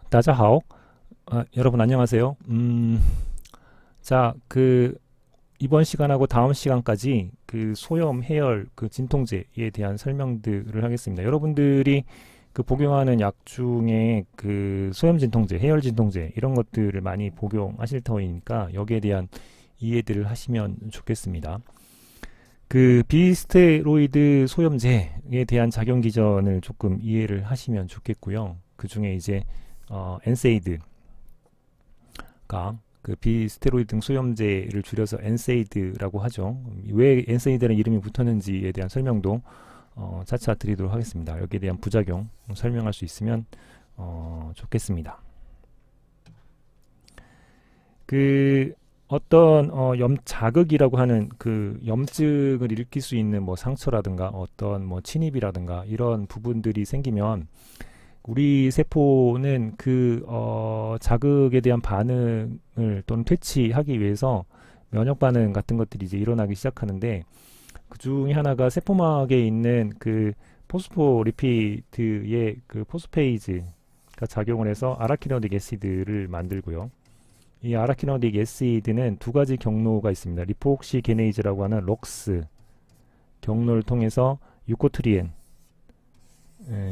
다자하오. 여러분 안녕하세요. 자, 이번 시간하고 다음 시간까지 소염 해열 진통제에 대한 설명들을 하겠습니다. 여러분들이 복용하는 약 중에 소염 진통제, 해열 진통제 이런 것들을 많이 복용하실 터이니까 여기에 대한 이해들을 하시면 좋겠습니다. 비스테로이드 소염제에 대한 작용 기전을 조금 이해를 하시면 좋겠고요. 그 중에 이제 엔세이드가 비스테로이드 등 소염제를 줄여서 엔세이드라고 하죠. 왜 엔세이드라는 이름이 붙었는지에 대한 설명도 차차 드리도록 하겠습니다. 여기에 대한 부작용 설명할 수 있으면 좋겠습니다. 어떤 자극이라고 하는 염증을 일으킬 수 있는 상처라든가 어떤 침입이라든가 이런 부분들이 생기면 우리 세포는 자극에 대한 반응을 또는 퇴치하기 위해서 면역 반응 같은 것들이 이제 일어나기 시작하는데, 그 중에 하나가 세포막에 있는 포스포리피드의 포스페이즈가 작용을 해서 아라키노딕 애시드를 만들고요. 이 아라키노딕 애시드는 두 가지 경로가 있습니다. 리포옥시게네이즈라고 하는 록스 경로를 통해서 유코트리엔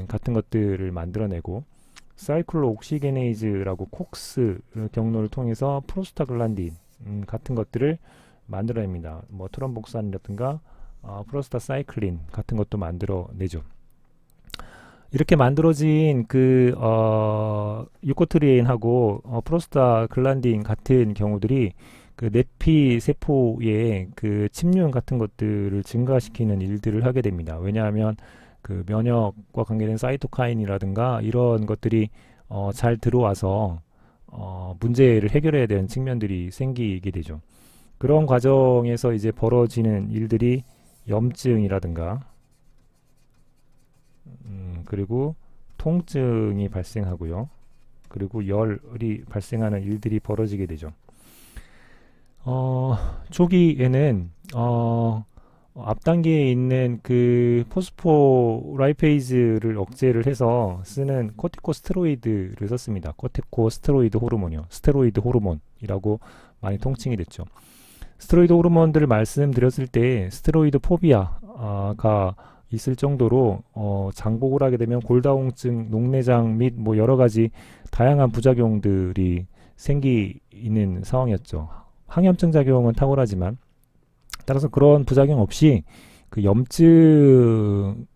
같은 것들을 만들어내고, 사이클로 옥시게네이즈라고 콕스 경로를 통해서 프로스타글란딘 같은 것들을 만들어냅니다. 트럼복산이라든가 프로스타사이클린 같은 것도 만들어내죠. 이렇게 만들어진 유코트리엔하고 프로스타글란딘 같은 경우들이 내피 세포의 침륜 같은 것들을 증가시키는 일들을 하게 됩니다. 왜냐하면 면역과 관계된 사이토카인이라든가 이런 것들이 잘 들어와서 문제를 해결해야 되는 측면들이 생기게 되죠. 그런 과정에서 이제 벌어지는 일들이 염증이라든가 그리고 통증이 발생하고요. 그리고 열이 발생하는 일들이 벌어지게 되죠. 초기에는 앞단계에 있는 포스포라이페이즈를 억제를 해서 쓰는 코티코스테로이드를 썼습니다. 코티코스테로이드 호르몬이요. 스테로이드 호르몬이라고 많이 통칭이 됐죠. 스테로이드 호르몬들을 말씀드렸을 때 스테로이드 포비아가 있을 정도로 장복을 하게 되면 골다공증, 녹내장 및 여러 가지 다양한 부작용들이 생기는 상황이었죠. 항염증 작용은 탁월하지만, 따라서 그런 부작용 없이 염증에만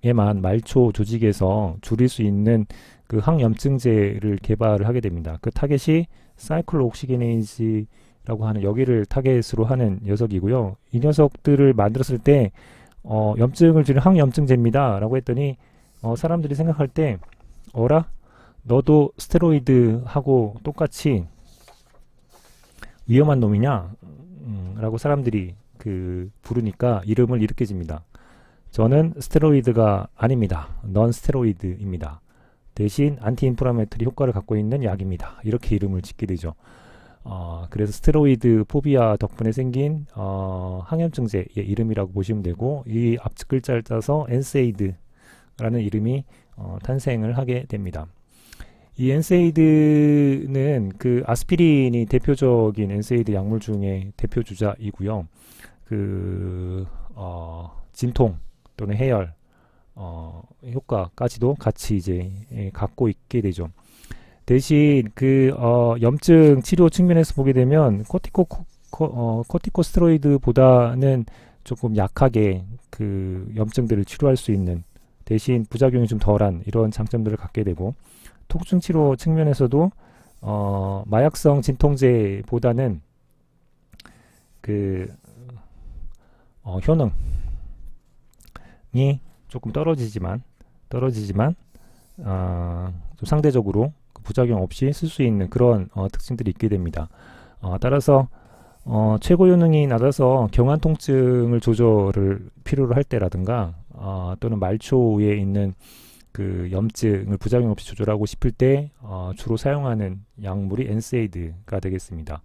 말초 조직에서 줄일 수 있는 항염증제를 개발을 하게 됩니다. 그 타겟이 사이클로옥시게네이즈라고 하는 여기를 타겟으로 하는 녀석이고요. 이 녀석들을 만들었을 때 염증을 줄인 항염증제입니다 라고 했더니 사람들이 생각할 때 어라? 너도 스테로이드하고 똑같이 위험한 놈이냐? 라고 사람들이 부르니까 이름을 이렇게 집니다. 저는 스테로이드가 아닙니다. 넌 스테로이드입니다. 대신 안티인플라메토리 효과를 갖고 있는 약입니다. 이렇게 이름을 짓게 되죠. 그래서 스테로이드 포비아 덕분에 생긴 항염증제의 이름이라고 보시면 되고, 이 앞 글자를 따서 엔세이드라는 이름이 탄생을 하게 됩니다. 이 엔세이드는 아스피린이 대표적인 엔세이드 약물 중에 대표 주자이고요. 진통 또는 해열 효과까지도 같이 이제 갖고 있게 되죠. 대신 염증 치료 측면에서 보게 되면 코티코스테로이드보다는 조금 약하게 염증들을 치료할 수 있는, 대신 부작용이 좀 덜한 이런 장점들을 갖게 되고, 통증 치료 측면에서도 마약성 진통제보다는 효능이 조금 떨어지지만 좀 상대적으로 부작용 없이 쓸 수 있는 그런 특징들이 있게 됩니다. 따라서 최고 효능이 낮아서 경한 통증을 조절을 필요로 할 때라든가 또는 말초에 있는 염증을 부작용 없이 조절하고 싶을 때 주로 사용하는 약물이 엔세이드가 되겠습니다.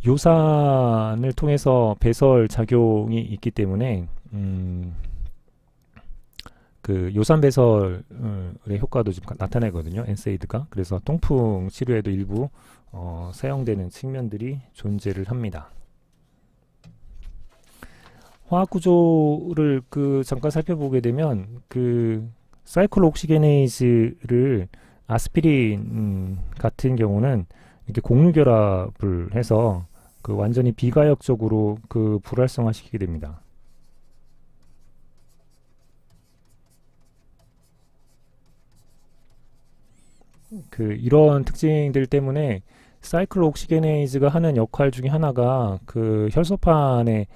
요산을 통해서 배설 작용이 있기 때문에 그 요산 배설의 효과도 좀 나타내거든요. 엔세이드가. 그래서 통풍 치료에도 일부 사용되는 측면들이 존재를 합니다. 화학 구조를 잠깐 살펴보게 되면 사이클옥시게네이즈를 아스피린 같은 경우는 이렇게 공유결합을 해서 완전히 비가역적으로 불활성화시키게 됩니다. 이런 특징들 때문에 사이클옥시게네이즈가 하는 역할 중에 하나가 혈소판에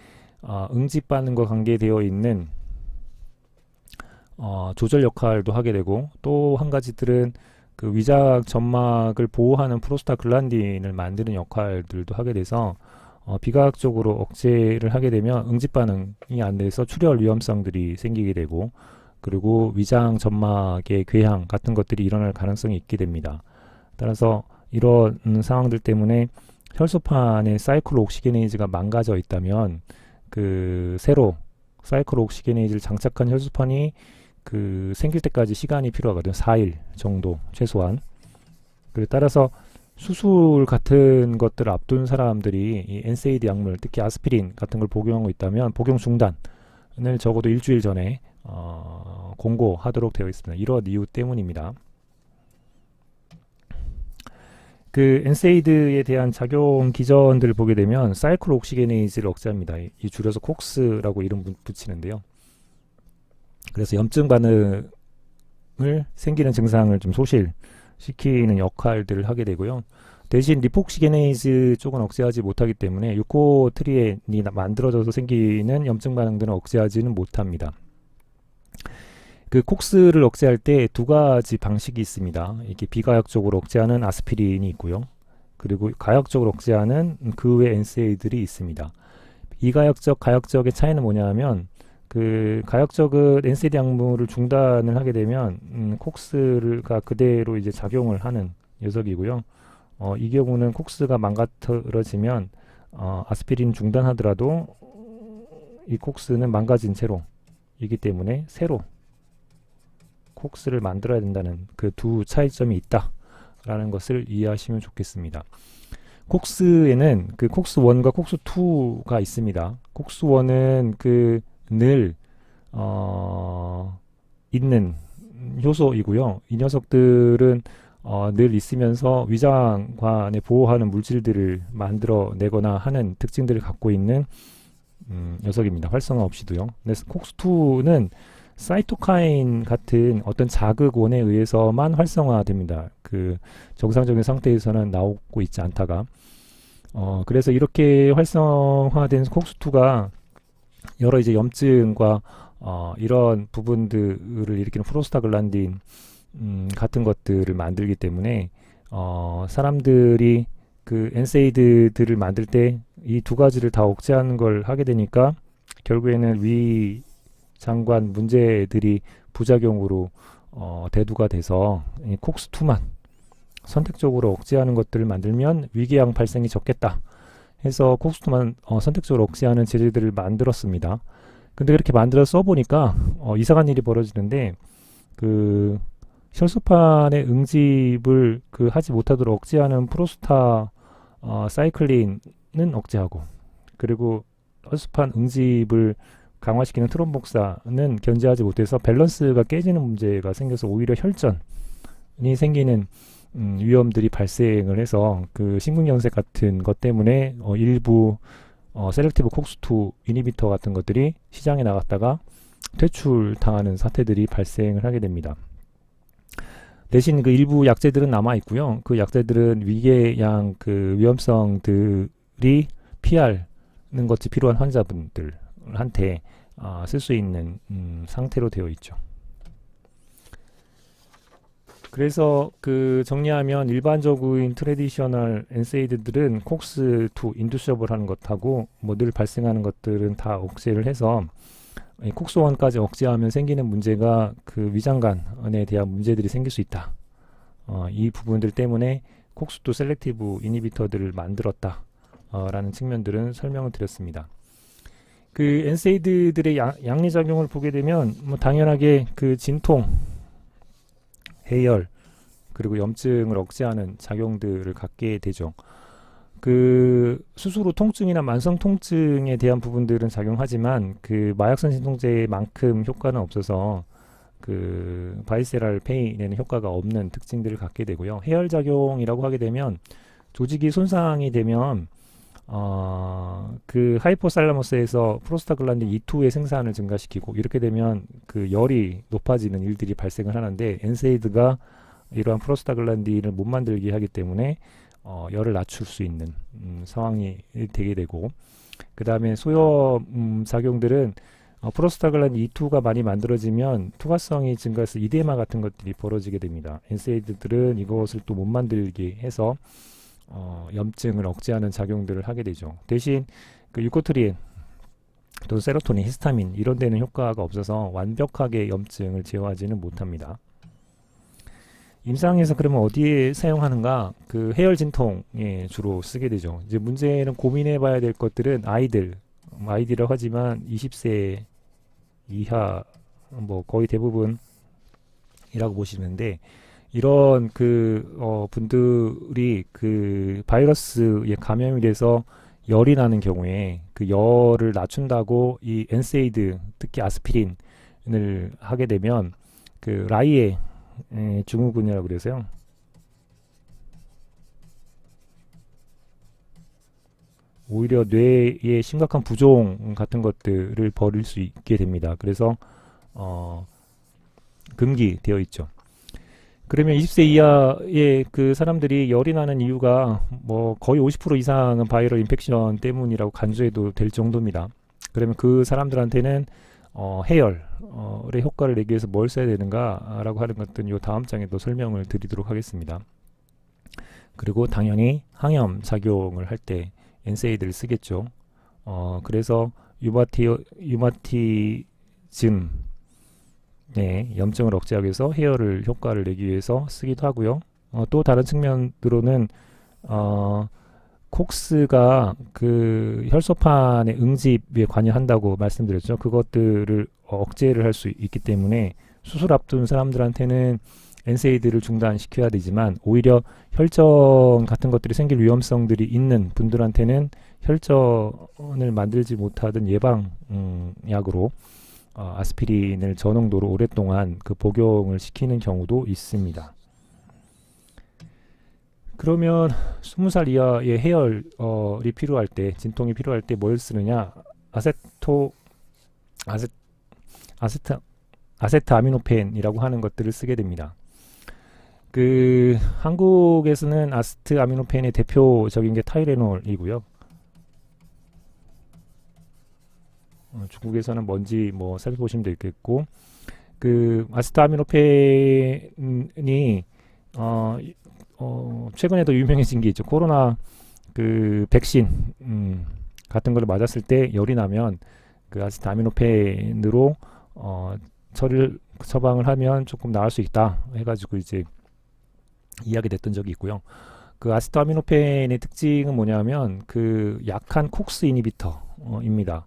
응집반응과 관계되어 있는 조절 역할도 하게 되고, 또 한 가지들은 위장 점막을 보호하는 프로스타글란딘을 만드는 역할들도 하게 돼서 비과학적으로 억제를 하게 되면 응집반응이 안 돼서 출혈 위험성들이 생기게 되고, 그리고 위장 점막의 궤양 같은 것들이 일어날 가능성이 있게 됩니다. 따라서 이런 상황들 때문에 혈소판에 사이클옥시게네이즈가 망가져 있다면 새로 사이클옥시게네이즈를 장착한 혈소판이 생길 때까지 시간이 필요하거든요. 4일 정도 최소한. 따라서 수술 같은 것들을 앞둔 사람들이 이 엔세이드 약물, 특히 아스피린 같은 걸 복용하고 있다면 복용 중단을 적어도 일주일 전에 공고하도록 되어 있습니다. 이런 이유 때문입니다. 엔세이드에 대한 작용 기전들을 보게 되면 사이클옥시게네이즈를 억제합니다. 이 줄여서 콕스라고 이름 붙이는데요. 그래서 염증 반응을 생기는 증상을 좀 소실시키는 역할들을 하게 되고요. 대신 리폭시게네이즈 쪽은 억제하지 못하기 때문에 유코트리엔이 만들어져서 생기는 염증 반응들은 억제하지는 못합니다. 콕스를 억제할 때 두 가지 방식이 있습니다. 이게 비가역적으로 억제하는 아스피린이 있고요. 그리고 가역적으로 억제하는 그 외 엔세이드들이 있습니다. 비가역적, 가역적의 차이는 뭐냐 하면 가역적은 엔세이드 약물을 중단을 하게 되면 콕스가 그대로 이제 작용을 하는 녀석이고요. 이 경우는 콕스가 망가뜨려지면 아스피린 중단하더라도 이 콕스는 망가진 채로 이기 때문에 새로 콕스를 만들어야 된다는 두 차이점이 있다라는 것을 이해하시면 좋겠습니다. 콕스에는 콕스1과 콕스2가 있습니다. 콕스1은 늘 있는 효소이고요. 이 녀석들은 늘 있으면서 위장관에 보호하는 물질들을 만들어내거나 하는 특징들을 갖고 있는 녀석입니다. 활성화 없이도요. 근데 콕스2는 사이토카인 같은 어떤 자극원에 의해서만 활성화됩니다. 정상적인 상태에서는 나오고 있지 않다가 그래서 이렇게 활성화된 콕스2가 여러 이제 염증과 이런 부분들을 일으키는 프로스타글란딘 같은 것들을 만들기 때문에 사람들이 엔세이드들을 만들 때 이 두 가지를 다 억제하는 걸 하게 되니까 결국에는 위 장관 문제들이 부작용으로 대두가 돼서 콕스2만 선택적으로 억제하는 것들을 만들면 위궤양 발생이 적겠다 해서 콕스2만 선택적으로 억제하는 제제들을 만들었습니다. 근데 그렇게 만들어 써보니까 이상한 일이 벌어지는데 혈소판의 응집을 하지 못하도록 억제하는 프로스타 사이클린은 억제하고, 그리고 혈소판 응집을 강화시키는 트롬복사는 견제하지 못해서 밸런스가 깨지는 문제가 생겨서 오히려 혈전이 생기는 위험들이 발생을 해서 심근경색 같은 것 때문에 일부 셀렉티브 콕스2 이니비터 같은 것들이 시장에 나갔다가 퇴출당하는 사태들이 발생을 하게 됩니다. 대신 일부 약제들은 남아 있고요. 약제들은 위궤양 위험성들이 피하는 것이 필요한 환자분들한테 쓸 수 있는 상태로 되어 있죠. 그래서 정리하면 일반적인 트레디셔널 엔세이드들은 콕스2 인두셔블 하는 것하고 늘 발생하는 것들은 다 억제를 해서 콕스1까지 억제하면 생기는 문제가 위장관에 대한 문제들이 생길 수 있다. 이 부분들 때문에 콕스2 셀렉티브 이니비터들을 만들었다 라는 측면들은 설명을 드렸습니다. 그 엔세이드들의 양리작용을 보게 되면 뭐 당연하게 그 진통, 해열, 그리고 염증을 억제하는 작용들을 갖게 되죠. 그 스스로 통증이나 만성 통증에 대한 부분들은 작용하지만 그 마약성 진통제만큼 효과는 없어서 그 바이세랄 페인에는 효과가 없는 특징들을 갖게 되고요. 해열 작용이라고 하게 되면 조직이 손상이 되면 그 하이포살라머스에서 프로스타글란딘 E2의 생산을 증가시키고 이렇게 되면 그 열이 높아지는 일들이 발생을 하는데 엔세이드가 이러한 프로스타글란딘을 못 만들게 하기 때문에 열을 낮출 수 있는 상황이 되게 되고 그 다음에 소염 작용들은 프로스타글란딘 E2가 많이 만들어지면 투과성이 증가해서 이데마 같은 것들이 벌어지게 됩니다. 엔세이드들은 이것을 또 못 만들게 해서 염증을 억제하는 작용들을 하게 되죠. 대신 그 유코트린 또 세로토닌, 히스타민 이런 데는 효과가 없어서 완벽하게 염증을 제어하지는 못합니다. 임상에서 그러면 어디에 사용하는가? 그 해열 진통에 주로 쓰게 되죠. 이제 문제는 고민해 봐야 될 것들은 아이들이라고 하지만 20세 이하 뭐 거의 대부분이라고 보시는데 이런 그 분들이 그 바이러스에 감염이 돼서 열이 나는 경우에 그 열을 낮춘다고 이 엔세이드 특히 아스피린을 하게 되면 그 라이에 증후군이라고 그래서요. 오히려 뇌에 심각한 부종 같은 것들을 벌일 수 있게 됩니다. 그래서 금기되어 있죠. 그러면 20세 이하의 그 사람들이 열이 나는 이유가 뭐 거의 50% 이상은 바이럴 인펙션 때문이라고 간주해도 될 정도입니다. 그러면 그 사람들한테는 해열의 효과를 내기 위해서 뭘 써야 되는가라고 하는 것들은 이 다음 장에 또 설명을 드리도록 하겠습니다. 그리고 당연히 항염 작용을 할 때 엔세이드를 쓰겠죠. 그래서 유마티즘 염증을 억제하기 위해서 해열을 효과를 내기 위해서 쓰기도 하고요. 또 다른 측면으로는 콕스가 그 혈소판의 응집에 관여한다고 말씀드렸죠. 그것들을 억제를 할 수 있기 때문에 수술 앞둔 사람들한테는 엔세이드를 중단시켜야 되지만 오히려 혈전 같은 것들이 생길 위험성들이 있는 분들한테는 혈전을 만들지 못하던 예방약으로 아스피린을 저농도로 오랫동안 그 복용을 시키는 경우도 있습니다. 그러면 20살 이하의 해열이 필요할 때, 진통이 필요할 때 뭘 쓰느냐? 아세트아미노펜이라고 하는 것들을 쓰게 됩니다. 그 한국에서는 아세트아미노펜의 대표적인 게 타이레놀이고요. 중국에서는 뭔지 뭐 살펴보시면 되겠고, 그 아세트아미노펜이 최근에 더 유명해진 게 있죠. 코로나 그 백신 같은 걸 맞았을 때 열이 나면 그 아세트아미노펜으로 처방을 하면 조금 나을 수 있다 해가지고 이제 이야기됐던 적이 있고요. 그 아세트아미노펜의 특징은 뭐냐면 그 약한 콕스 이니비터입니다.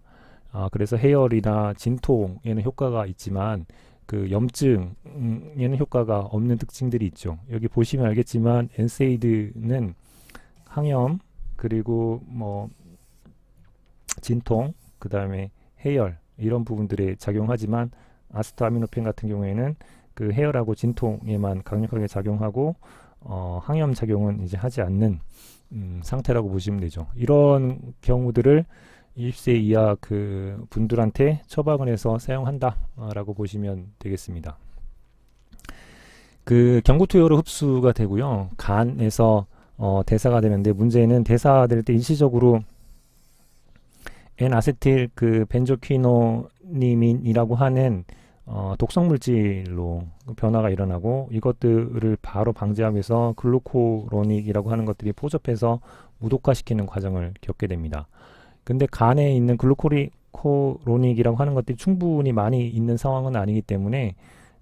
그래서 해열이나 진통에는 효과가 있지만 그 염증에는 효과가 없는 특징들이 있죠. 여기 보시면 알겠지만 엔세이드는 항염 그리고 뭐 진통 그 다음에 해열 이런 부분들에 작용하지만 아세트아미노펜 같은 경우에는 그 해열하고 진통에만 강력하게 작용하고 항염 작용은 이제 하지 않는 상태라고 보시면 되죠. 이런 경우들을 20세 이하 그 분들한테 처방을 해서 사용한다라고 보시면 되겠습니다. 그 경구투여로 흡수가 되고요. 간에서 대사가 되는데 문제는 대사될 때 일시적으로 N아세틸 그 벤조퀴노니민이라고 하는 독성 물질로 변화가 일어나고 이것들을 바로 방지하기 위해서 글루코로닉이라고 하는 것들이 포접해서 무독화시키는 과정을 겪게 됩니다. 근데 간에 있는 글루코로닉이라고 하는 것들이 충분히 많이 있는 상황은 아니기 때문에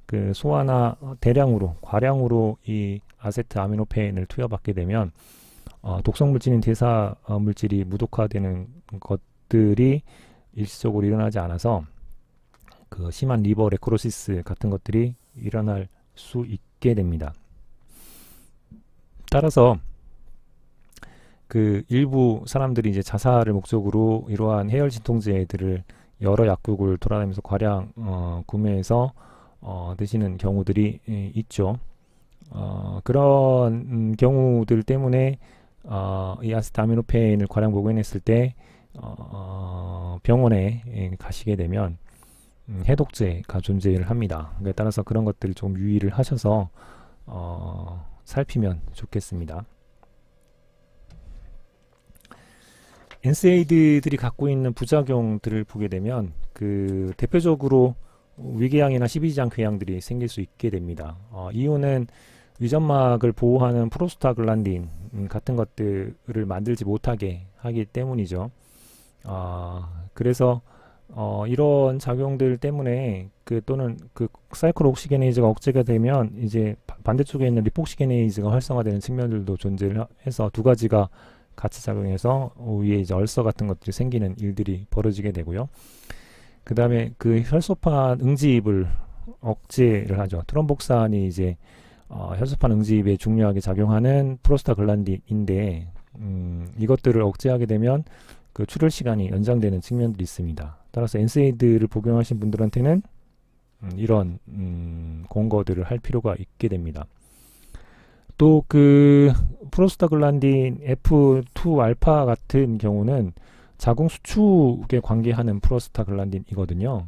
그 소화나 대량으로 과량으로 이 아세트아미노펜을 투여받게 되면 독성 물질인 대사 물질이 무독화되는 것들이 일시적으로 일어나지 않아서 그 심한 리버 네크로시스 같은 것들이 일어날 수 있게 됩니다. 따라서 그 일부 사람들이 이제 자살을 목적으로 이러한 해열 진통제들을 여러 약국을 돌아다니면서 과량 구매해서 드시는 경우들이 있죠. 그런 경우들 때문에 이 아세트아미노펜을 과량 복용했을 때 병원에 가시게 되면 해독제가 존재를 합니다. 따라서 그런 것들을 좀 유의를 하셔서 살피면 좋겠습니다. NSAID들이 갖고 있는 부작용들을 보게 되면 그 대표적으로 위궤양이나 십이지장 궤양들이 생길 수 있게 됩니다. 이유는 위점막을 보호하는 프로스타글란딘 같은 것들을 만들지 못하게 하기 때문이죠. 그래서 이런 작용들 때문에 또는 그 사이클 옥시게네이즈가 억제가 되면 이제 반대쪽에 있는 리폭시게네이즈가 활성화되는 측면들도 존재를 해서 두 가지가 같이 작용해서 위에 이제 얼서 같은 것들이 생기는 일들이 벌어지게 되고요. 그 다음에 그 혈소판 응집을 억제를 하죠. 트럼복산이 이제 혈소판 응집에 중요하게 작용하는 프로스타글란딘인데 이것들을 억제하게 되면 그 출혈 시간이 연장되는 측면들이 있습니다. 따라서 NSAID를 복용하신 분들한테는 이런 공거들을 할 필요가 있게 됩니다. 또 그 프로스타글란딘 F2 알파 같은 경우는 자궁 수축에 관계하는 프로스타글란딘이거든요.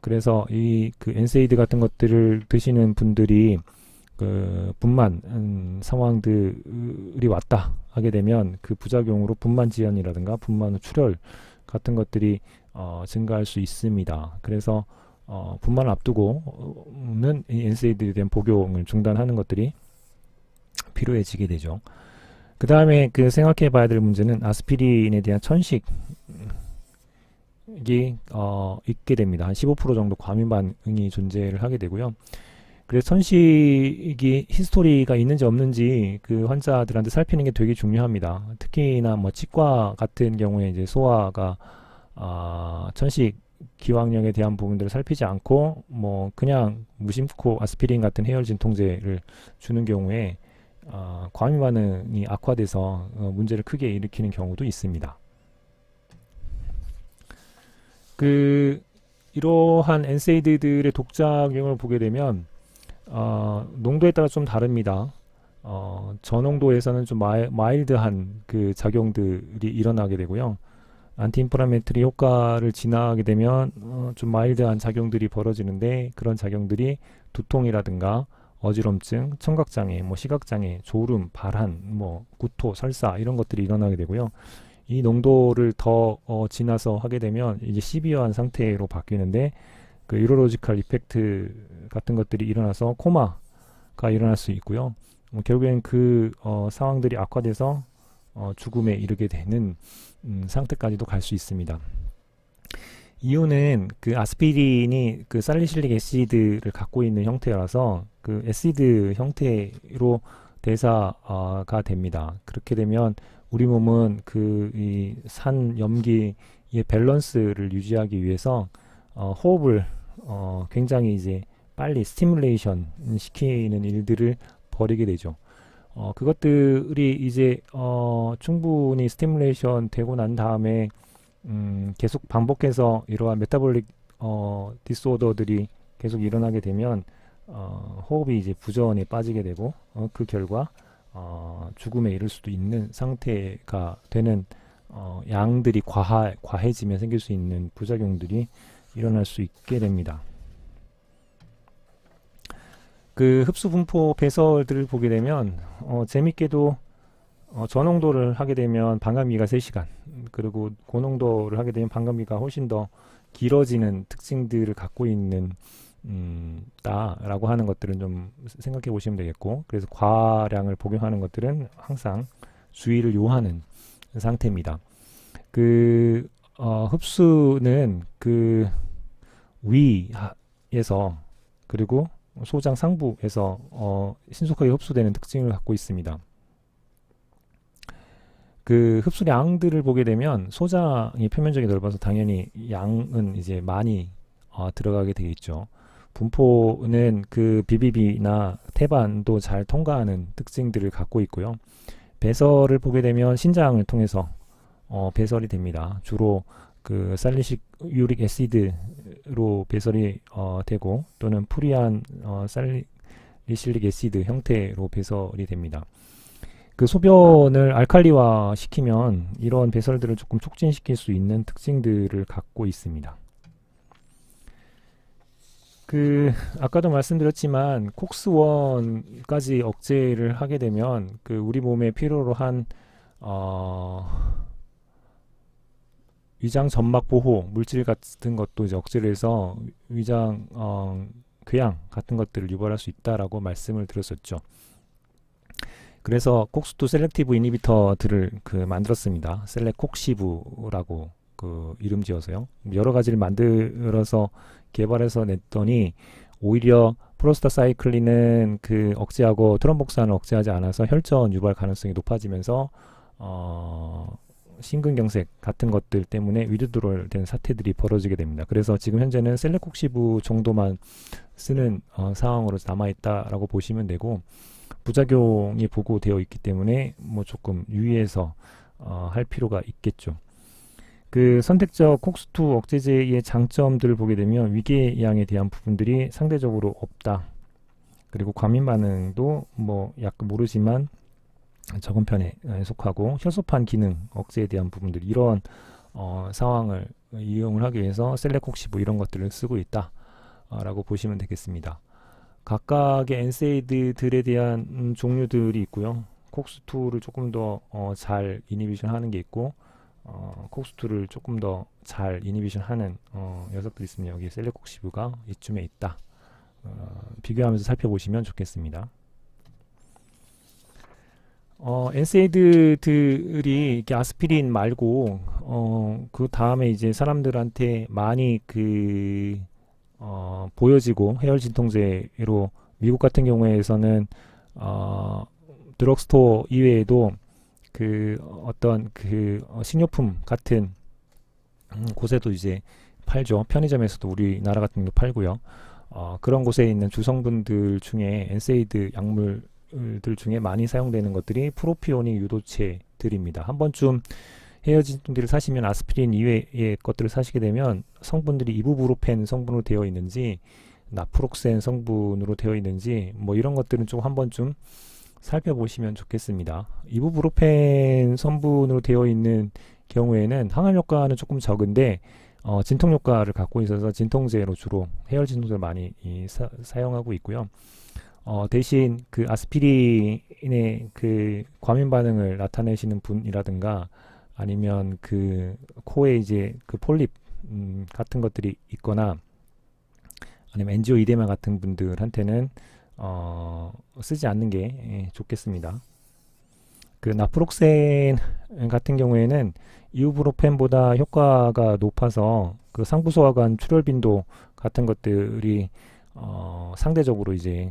그래서 이 그 NSAID 같은 것들을 드시는 분들이 그 분만 상황들이 왔다 하게 되면 그 부작용으로 분만 지연이라든가 분만 후 출혈 같은 것들이 증가할 수 있습니다. 그래서 분만을 앞두고는 이 NSAID에 대한 복용을 중단하는 것들이 필요해지게 되죠. 그 다음에 그 생각해 봐야 될 문제는 아스피린에 대한 천식이 있게 됩니다. 한 15% 정도 과민 반응이 존재를 하게 되고요. 그래서 천식이 히스토리가 있는지 없는지 그 환자들한테 살피는 게 되게 중요합니다. 특히나 뭐 치과 같은 경우에 이제 소아가 천식 기왕령에 대한 부분들을 살피지 않고 뭐 그냥 무심코 아스피린 같은 해열 진통제를 주는 경우에 과민 반응이 악화돼서 문제를 크게 일으키는 경우도 있습니다. 이러한 NSAID들의 독작용을 보게 되면 농도에 따라 좀 다릅니다. 저농도에서는 좀 마일드한 그 작용들이 일어나게 되고요. 안티인플라메이터리 효과를 지나게 되면 좀 마일드한 작용들이 벌어지는데 그런 작용들이 두통이라든가 어지럼증, 청각장애, 뭐 시각장애, 졸음, 발한, 뭐 구토, 설사 이런 것들이 일어나게 되고요. 이 농도를 더 지나서 하게 되면 이제 시비어한 상태로 바뀌는데 그 유로로지컬 이펙트 같은 것들이 일어나서 코마가 일어날 수 있고요. 결국엔 그 상황들이 악화돼서 죽음에 이르게 되는 상태까지도 갈 수 있습니다. 이유는 그 아스피린이 그 살리실릭 애시드를 갖고 있는 형태라서 그 애시드 형태로 대사가 됩니다. 그렇게 되면 우리 몸은 그 이 산 염기의 밸런스를 유지하기 위해서 호흡을 굉장히 이제 빨리 스티뮬레이션 시키는 일들을 벌이게 되죠. 그것들이 이제 충분히 스티뮬레이션 되고 난 다음에 계속 반복해서 이러한 메타볼릭 디스오더들이 계속 일어나게 되면 호흡이 이제 부전에 빠지게 되고 그 결과 죽음에 이를 수도 있는 상태가 되는 양들이 과해지면 생길 수 있는 부작용들이 일어날 수 있게 됩니다. 그 흡수 분포 배설들을 보게 되면 재밌게도 저농도를 하게 되면 반감기가 3시간 그리고 고농도를 하게 되면 반감기가 훨씬 더 길어지는 특징들을 갖고 있는 다라고 하는 것들은 좀 생각해 보시면 되겠고, 그래서 과량을 복용하는 것들은 항상 주의를 요하는 상태입니다. 흡수는 그 위에서 그리고 소장 상부에서 신속하게 흡수되는 특징을 갖고 있습니다. 그 흡수량들을 보게 되면 소장이 표면적이 넓어서 당연히 양은 이제 많이 들어가게 되겠죠. 분포는 그 BBB나 태반도 잘 통과하는 특징들을 갖고 있고요. 배설을 보게 되면 신장을 통해서 배설이 됩니다. 주로 그 살리식 유릭 애시드로 배설이 되고 또는 프리한 살리실릭 애시드 형태로 배설이 됩니다. 그 소변을 알칼리화 시키면 이런 배설들을 조금 촉진시킬 수 있는 특징들을 갖고 있습니다. 그 아까도 말씀드렸지만 콕스1까지 억제를 하게 되면 그 우리 몸에 필요로 한 위장 점막 보호 물질 같은 것도 이제 억제를 해서 위장 궤양 같은 것들을 유발할 수 있다라고 말씀을 드렸었죠. 그래서 콕스2 셀렉티브 이니비터들을 그 만들었습니다. 셀렉콕시브라고 그 이름 지어서요. 여러 가지를 만들어서 개발해서 냈더니 오히려 프로스타사이클린은 그 억제하고 트럼복산을 억제하지 않아서 혈전 유발 가능성이 높아지면서 심근경색 같은 것들 때문에 위드드롤 된 사태들이 벌어지게 됩니다. 그래서 지금 현재는 셀렉콕시브 정도만 쓰는 상황으로 남아있다라고 보시면 되고, 부작용이 보고되어 있기 때문에 뭐 조금 유의해서 할 필요가 있겠죠. 그 선택적 콕스2 억제제의 장점들을 보게 되면 위궤양에 대한 부분들이 상대적으로 없다. 그리고 과민 반응도 뭐 약간 모르지만 적은 편에 속하고, 혈소판 기능 억제에 대한 부분들, 이런 상황을 이용을 하기 위해서 셀렉콕시브 이런 것들을 쓰고 있다 라고 보시면 되겠습니다. 각각의 엔세이드들에 대한 종류들이 있고요. 콕스2를 조금 더 잘 이니비션 하는 게 있고, 콕스2를 조금 더 잘 이니비션 하는 녀석들이 있으면 여기 셀렉콕시브가 이쯤에 있다. 비교하면서 살펴보시면 좋겠습니다. 엔세이드들이 이렇게 아스피린 말고 그 다음에 이제 사람들한테 많이 그 보여지고 해열 진통제로, 미국 같은 경우에서는 드럭스토어 이외에도 그 어떤 그 식료품 같은 곳에도 이제 팔죠. 편의점에서도 우리나라 같은 경우도 팔고요. 그런 곳에 있는 주성분들 중에 엔세이드 약물들 중에 많이 사용되는 것들이 프로피오닉 유도체들입니다. 한 번쯤 해열 진통제를 사시면 아스피린 이외의 것들을 사시게 되면 성분들이 이부브로펜 성분으로 되어 있는지 나프록센 성분으로 되어 있는지 뭐 이런 것들은 좀 한 번쯤 살펴보시면 좋겠습니다. 이부브로펜 성분으로 되어 있는 경우에는 항암 효과는 조금 적은데 진통 효과를 갖고 있어서 진통제로 주로 해열 진통제를 많이 사용하고 있고요. 대신 그 아스피린의 그 과민 반응을 나타내시는 분이라든가 아니면 그 코에 이제 그 폴립 같은 것들이 있거나 아니면 엔지오이데마 같은 분들한테는 쓰지 않는 게 좋겠습니다. 그 나프록센 같은 경우에는 이부브로펜보다 효과가 높아서 그 상부소화관 출혈 빈도 같은 것들이 상대적으로 이제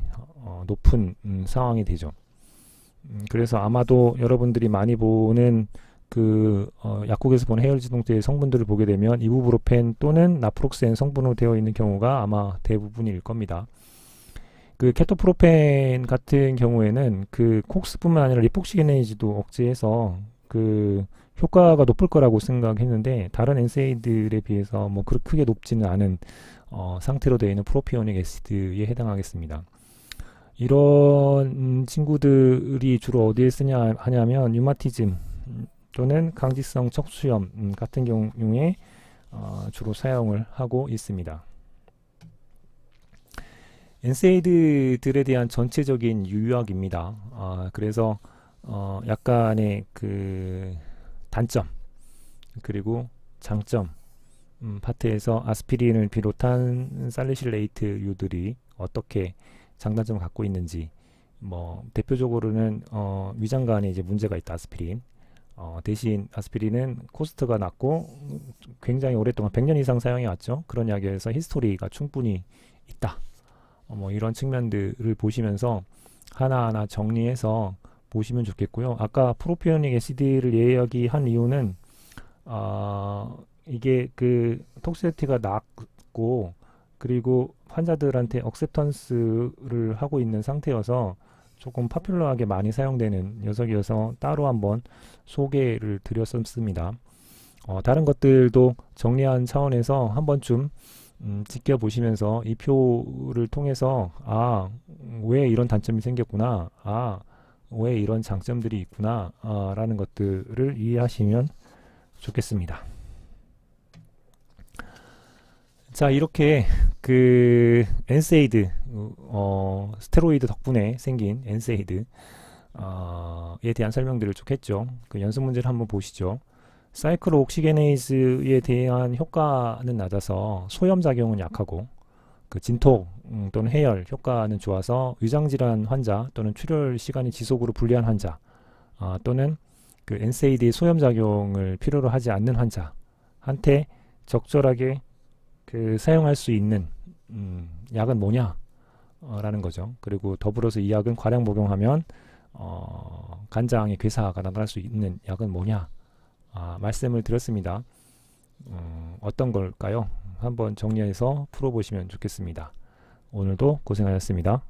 높은 상황이 되죠. 그래서 아마도 여러분들이 많이 보는 그 약국에서 보는 해열 진통제의 성분들을 보게 되면 이부브로펜 또는 나프록센 성분으로 되어 있는 경우가 아마 대부분일 겁니다. 그 케토프로펜 같은 경우에는 그 콕스뿐만 아니라 리폭시게네이즈도 억제해서 그 효과가 높을 거라고 생각했는데, 다른 엔세이드에 비해서 뭐 그렇게 크게 높지는 않은 상태로 되어 있는 프로피오닉 애시드에 해당하겠습니다. 이런 친구들이 주로 어디에 쓰냐 하냐면 류마티즘 또는 강직성 척수염 같은 경우에 주로 사용을 하고 있습니다. 엔세이드들에 대한 전체적인 유효학입니다. 그래서 약간의 그 단점 그리고 장점 파트에서 아스피린을 비롯한 살리실레이트류들이 어떻게 장단점을 갖고 있는지, 뭐 대표적으로는 위장관에 이제 문제가 있다 아스피린. 대신 아스피린은 코스트가 낮고 굉장히 오랫동안 100년 이상 사용해 왔죠. 그런 이야기에서 히스토리가 충분히 있다. 뭐 이런 측면들을 보시면서 하나하나 정리해서 보시면 좋겠고요. 아까 프로피오닉 애시드를 이야기한 이유는 이게 그 톡시시티가 낮고 그리고 환자들한테 억셉턴스를 하고 있는 상태여서 조금 파퓰러하게 많이 사용되는 녀석이어서 따로 한번 소개를 드렸었습니다. 다른 것들도 정리한 차원에서 한 번쯤 지켜보시면서 이 표를 통해서 왜 이런 단점이 생겼구나, 왜 이런 장점들이 있구나 라는 것들을 이해하시면 좋겠습니다. 자, 이렇게 그 엔세이드 스테로이드 덕분에 생긴 엔세이드 에 대한 설명들을 쭉 했죠. 그 연습 문제를 한번 보시죠. 사이클로 옥시게네이즈에 대한 효과는 낮아서 소염 작용은 약하고 그 진통 또는 해열 효과는 좋아서 위장질환 환자 또는 출혈 시간이 지속으로 불리한 환자 또는 그 엔세이드의 소염 작용을 필요로 하지 않는 환자한테 적절하게 그 사용할 수 있는 약은 뭐냐 라는 거죠. 그리고 더불어서 이 약은 과량 복용하면 간장의 괴사가 나타날 수 있는 약은 뭐냐 말씀을 드렸습니다. 어떤 걸까요? 한번 정리해서 풀어보시면 좋겠습니다. 오늘도 고생하셨습니다.